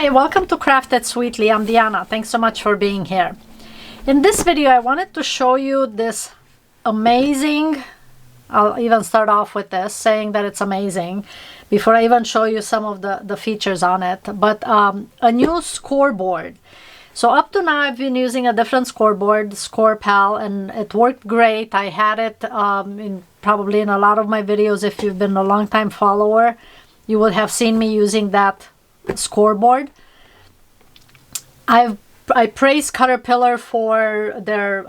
Hi, welcome to Crafted Sweetly. I'm Diana. Thanks so much for being here. In this video, I wanted to show you this amazing, I'll even start off with this, saying that it's amazing, before I even show you some of the features on it, but a new scoreboard. So up to now, I've been using a different scoreboard, Cutterpillar, and it worked great. I had it probably in a lot of my videos. If you've been a long-time follower, you would have seen me using that scoreboard. I praise Cutterpillar for their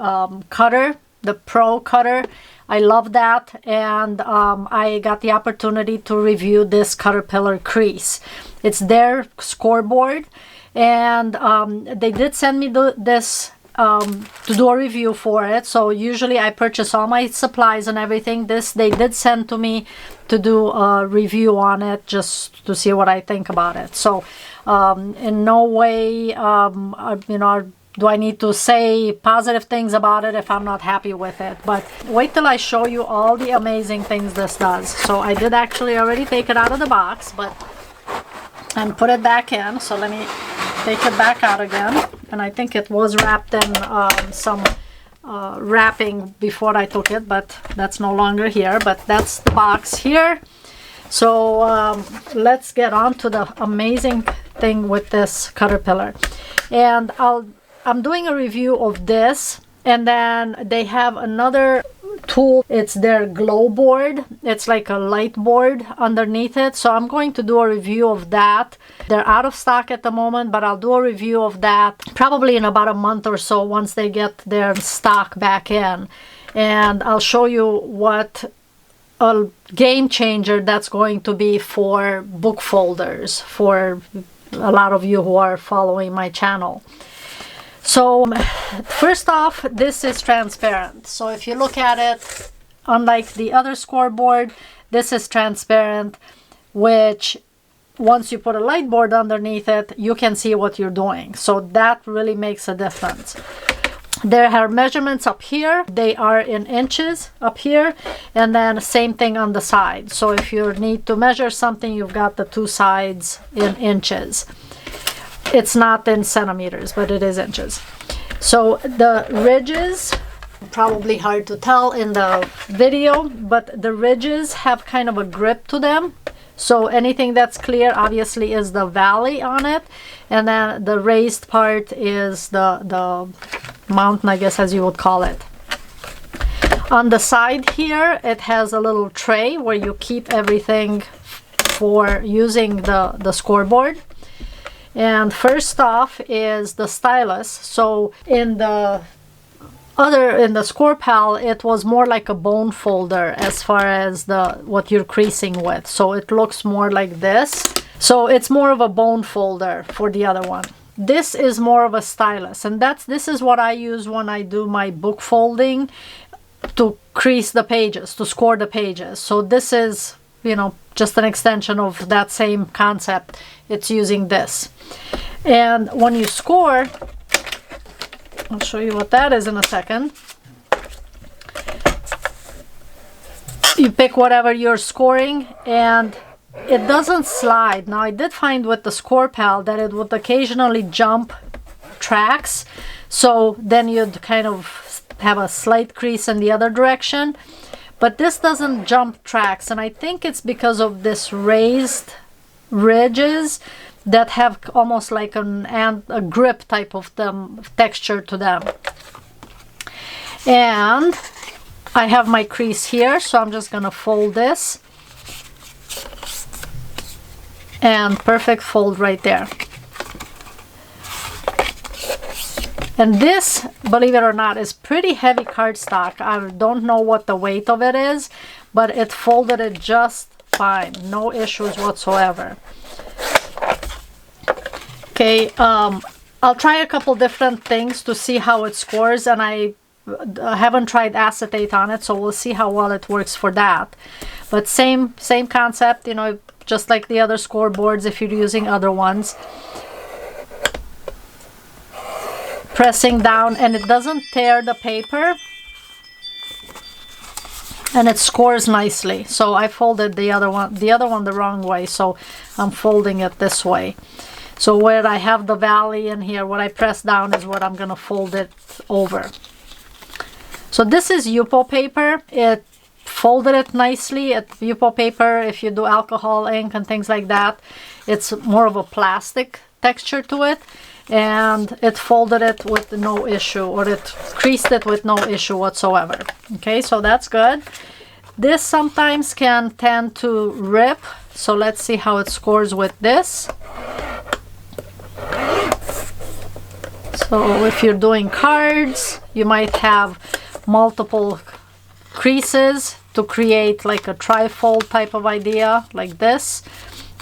cutter, the Pro cutter. I love that, and I got the opportunity to review this Cutterpillar Crease. It's their scoreboard, and they did send me this to do a review for it. So usually I purchase all my supplies and everything. This they did send to me to do a review on it, just to see what I think about it. So in no way do I need to say positive things about it if I'm not happy with it. But wait till I show you all the amazing things this does. So I did actually already take it out of the box, and put it back in. So let me take it back out again. And I think it was wrapped in some wrapping before I took it, but that's no longer here. But that's the box here. So let's get on to the amazing thing with this Cutterpillar. And I'm doing a review of this, and then they have another tool. It's their glow board. It's like a light board underneath it. So I'm going to do a review of that. They're out of stock at the moment, but I'll do a review of that probably in about a month or so once they get their stock back in. And I'll show you what a game changer that's going to be for book folders, for a lot of you who are following my channel. So first off, this is transparent. So if you look at it, unlike the other scoreboard, this is transparent, which once you put a light board underneath it, you can see what you're doing. So that really makes a difference. There are measurements up here. They are in inches up here, and then same thing on the side. So if you need to measure something, you've got the two sides in inches. It's not in centimeters, but it is inches. So the ridges, probably hard to tell in the video, but the ridges have kind of a grip to them. So anything that's clear obviously is the valley on it, and then the raised part is the mountain, I guess, as you would call it. On the side here, it has a little tray where you keep everything for using the scoreboard. And first off is the stylus. So in the Cutterpillar, it was more like a bone folder as far as what you're creasing with. So it looks more like this. So it's more of a bone folder for the other one. This is more of a stylus, and this is what I use when I do my book folding to crease the pages, to score the pages. So this is, just an extension of that same concept. It's using this. And when you score, I'll show you what that is in a second. You pick whatever you're scoring, and it doesn't slide. Now, I did find with the Cutterpillar that it would occasionally jump tracks. So then you'd kind of have a slight crease in the other direction. But this doesn't jump tracks, and I think it's because of this raised ridges that have almost like a grip type of texture to them. And I have my crease here, so I'm just gonna fold this, and perfect fold right there. And this, believe it or not, is pretty heavy cardstock. I don't know what the weight of it is, but it folded it just fine. No issues whatsoever. Okay, I'll try a couple different things to see how it scores, and I haven't tried acetate on it, so we'll see how well it works for that. But same concept, just like the other scoreboards if you're using other ones. Pressing down, and it doesn't tear the paper, and it scores nicely. So I folded the other one the wrong way, so I'm folding it this way. So where I have the valley in here, what I press down is what I'm gonna fold it over. So this is Yupo paper. It folded it nicely. Yupo paper, if you do alcohol ink and things like that, it's more of a plastic texture to it, and it folded it with no issue, or it creased it with no issue whatsoever. Okay, so that's good. This sometimes can tend to rip, so let's see how it scores with this. So if you're doing cards, you might have multiple creases to create like a trifold type of idea, like this.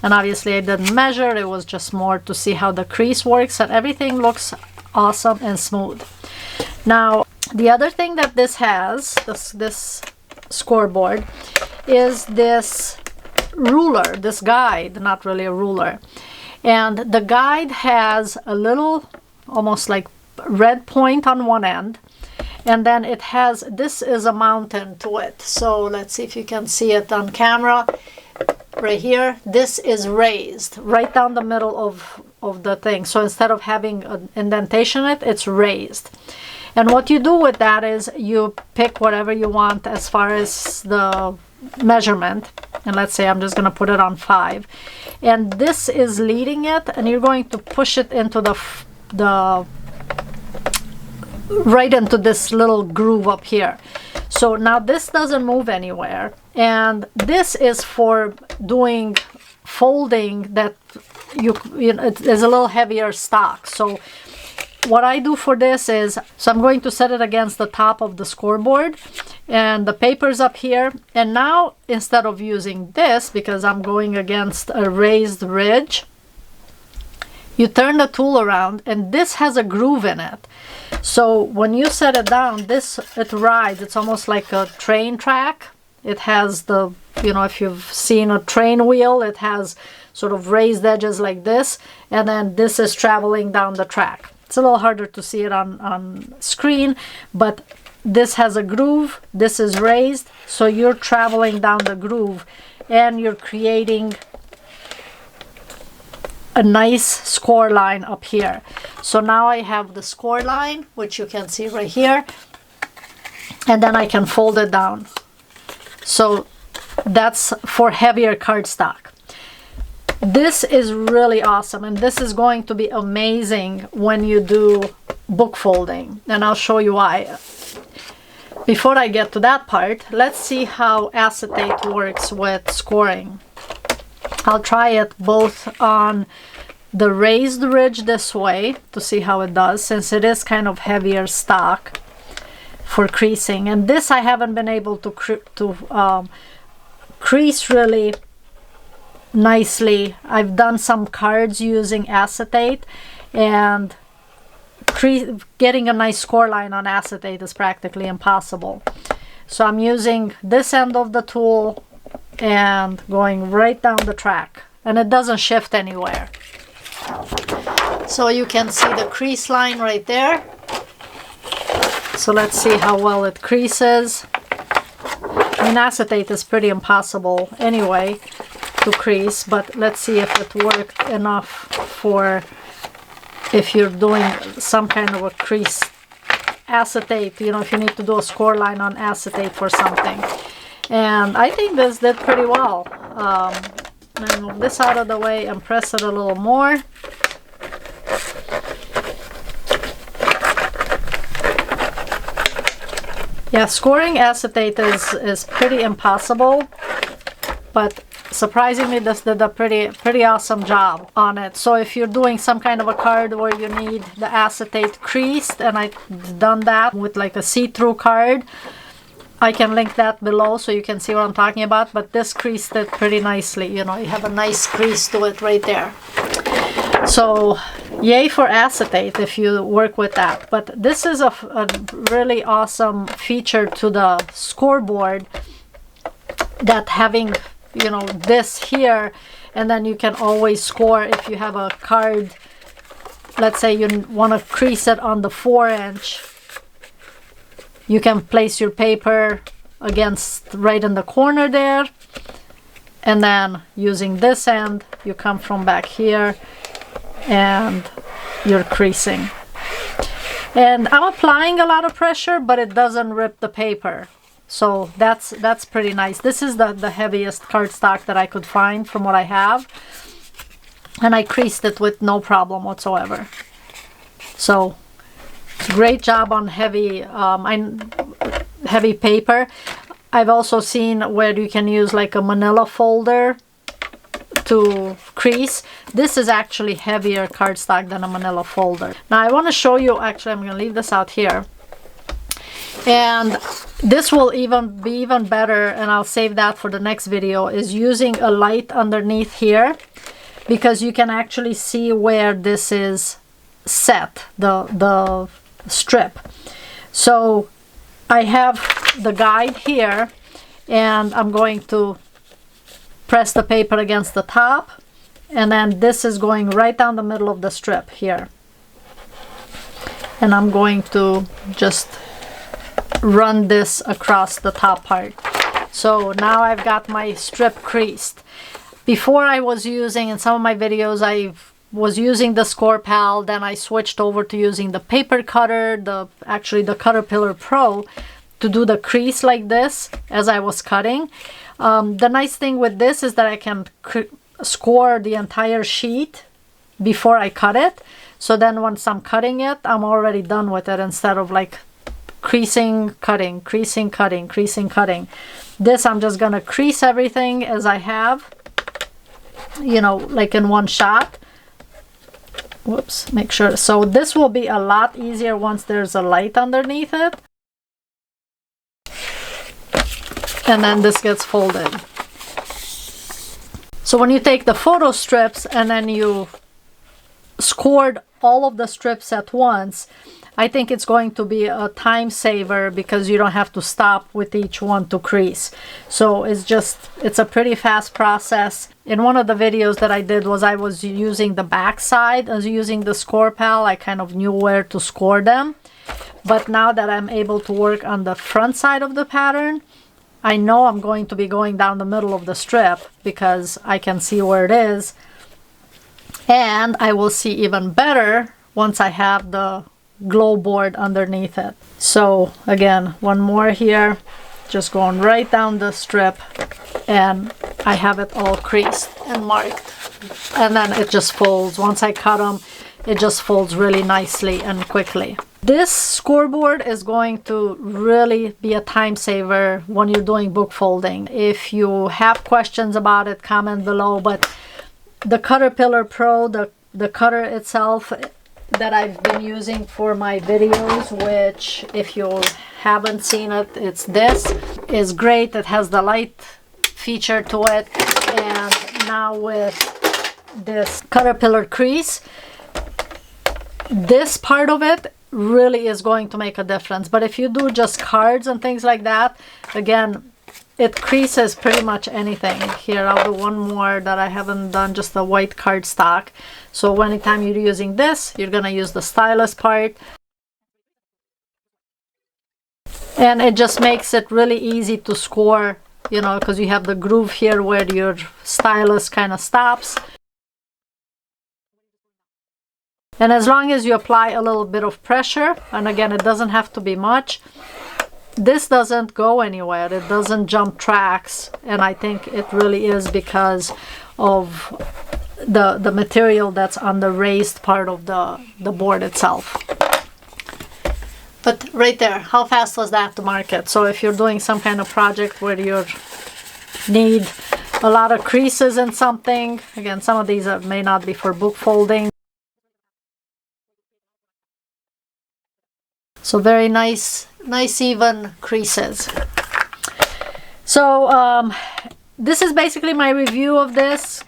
And obviously I didn't measure, it was just more to see how the crease works, and everything looks awesome and smooth. Now, the other thing that this has, this scoreboard, is this ruler, this guide, not really a ruler. And the guide has a little, almost like red point on one end, and then it has, this is a mountain to it. So let's see if you can see it on camera. Right here, this is raised right down the middle of the thing. So instead of having an indentation in it, it's raised. And what you do with that is you pick whatever you want as far as the measurement. And let's say I'm just going to put it on 5. And this is leading it, and you're going to push it into the right into this little groove up here. So now this doesn't move anywhere, and this is for doing folding that you know, it is a little heavier stock. So what I do for this is, so I'm going to set it against the top of the scoreboard, and the paper's up here. And now instead of using this, because I'm going against a raised ridge, you turn the tool around, and this has a groove in it. So when you set it down, it rides. It's almost like a train track. It has the, you know, if you've seen a train wheel, it has sort of raised edges like this, and then this is traveling down the track. It's a little harder to see it on screen, but this has a groove, this is raised, so you're traveling down the groove, and you're creating a nice score line up here. So now I have the score line, which you can see right here, and then I can fold it down. So that's for heavier cardstock. This is really awesome, and this is going to be amazing when you do book folding, and I'll show you why. Before I get to that part, let's see how acetate works with scoring. I'll try it both on the raised ridge this way to see how it does, since it is kind of heavier stock for creasing. And this I haven't been able to crease really nicely. I've done some cards using acetate, and getting a nice score line on acetate is practically impossible. So I'm using this end of the tool and going right down the track, and it doesn't shift anywhere. So you can see the crease line right there. So let's see how well it creases. I mean, acetate is pretty impossible anyway to crease, but let's see if it worked enough for if you're doing some kind of a crease acetate, you know, if you need to do a score line on acetate for something. And I think this did pretty well. Let me move this out of the way and press it a little more. Yeah, scoring acetate is pretty impossible, but surprisingly this did a pretty awesome job on it. So if you're doing some kind of a card where you need the acetate creased, and I've done that with like a see-through card, I can link that below so you can see what I'm talking about. But this creased it pretty nicely. You know, you have a nice crease to it right there. So yay for acetate if you work with that. But this is a really awesome feature to the scoreboard, that having, you know, this here, and then you can always score if you have a card. Let's say you want to crease it on the 4-inch. You can place your paper against right in the corner there, and then using this end, you come from back here and you're creasing. And I'm applying a lot of pressure, but it doesn't rip the paper. So that's pretty nice. This is the heaviest cardstock that I could find from what I have. And I creased it with no problem whatsoever. So great job on heavy paper. I've also seen where you can use like a manila folder to crease. This is actually heavier cardstock than a manila folder. Now I want to show you, actually I'm going to leave this out here. And this will be even better, and I'll save that for the next video, is using a light underneath here, because you can actually see where this is set, the strip. So I have the guide here, and I'm going to press the paper against the top, and then this is going right down the middle of the strip here. And I'm going to just run this across the top part. So now I've got my strip creased. Before I was using, in some of my videos, I was using the Score Pal, then I switched over to using the paper cutter, actually the Cutterpillar Pro, to do the crease like this as I was cutting. The nice thing with this is that I can score the entire sheet before I cut it. So then once I'm cutting it, I'm already done with it, instead of like creasing, cutting, creasing, cutting, creasing, cutting. This I'm just gonna crease everything as I have, you know, like in one shot. Whoops, make sure. So this will be a lot easier once there's a light underneath it. And then this gets folded. So when you take the photo strips and then you scored all of the strips at once, I think it's going to be a time saver, because you don't have to stop with each one to crease. So it's a pretty fast process. In one of the videos that I did I was using the back side. I was using the Score Pal. I kind of knew where to score them. But now that I'm able to work on the front side of the pattern, I know I'm going to be going down the middle of the strip, because I can see where it is. And I will see even better once I have the glow board underneath it. So again, one more here, just going right down the strip, and I have it all creased and marked. And then it just folds. Once I cut them, it just folds really nicely and quickly. This scoreboard is going to really be a time saver when you're doing book folding. If you have questions about it, comment below. But the Cutterpillar Pro, the cutter itself that I've been using for my videos, which if you haven't seen it, it's this, is great. It has the light feature to it. And now with this Cutterpillar Crease, this part of it really is going to make a difference. But if you do just cards and things like that, again, it creases pretty much anything. Here, I'll do one more that I haven't done, just the white cardstock. So anytime you're using this, you're gonna use the stylus part. And it just makes it really easy to score, you know, because you have the groove here where your stylus kind of stops. And as long as you apply a little bit of pressure, and again, it doesn't have to be much, this doesn't go anywhere. It doesn't jump tracks. And I think it really is because of the material that's on the raised part of the board itself. But right there, how fast was that to market? So if you're doing some kind of project where you need a lot of creases in something, again, some of these may not be for book folding. So very nice even creases. So this is basically my review of this.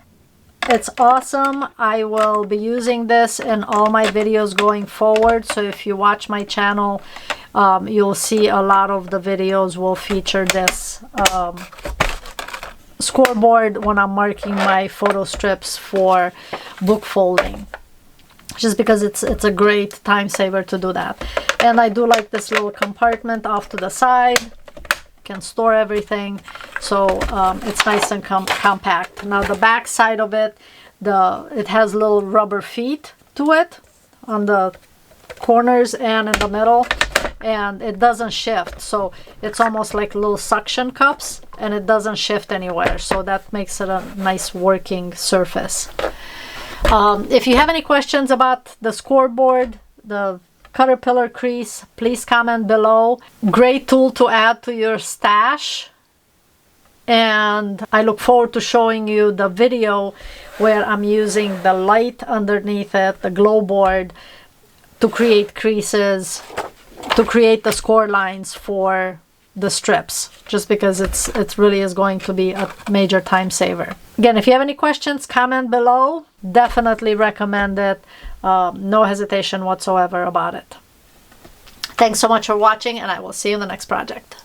It's awesome. I will be using this in all my videos going forward. So if you watch my channel, you'll see a lot of the videos will feature this scoreboard when I'm marking my photo strips for book folding. Just because it's a great time saver to do that. And I do like this little compartment off to the side. You can store everything. So it's nice and compact. Now the back side of it, it has little rubber feet to it on the corners and in the middle, and it doesn't shift, so it's almost like little suction cups, and it doesn't shift anywhere, so that makes it a nice working surface. If you have any questions about the scoreboard, the Cutterpillar Crease, please comment below. Great tool to add to your stash, and I look forward to showing you the video where I'm using the light underneath it, the glow board, to create creases, to create the score lines for the strips, just because it really is going to be a major time saver. Again, if you have any questions, comment below. Definitely recommend it. No hesitation whatsoever about it. Thanks so much for watching, and I will see you in the next project.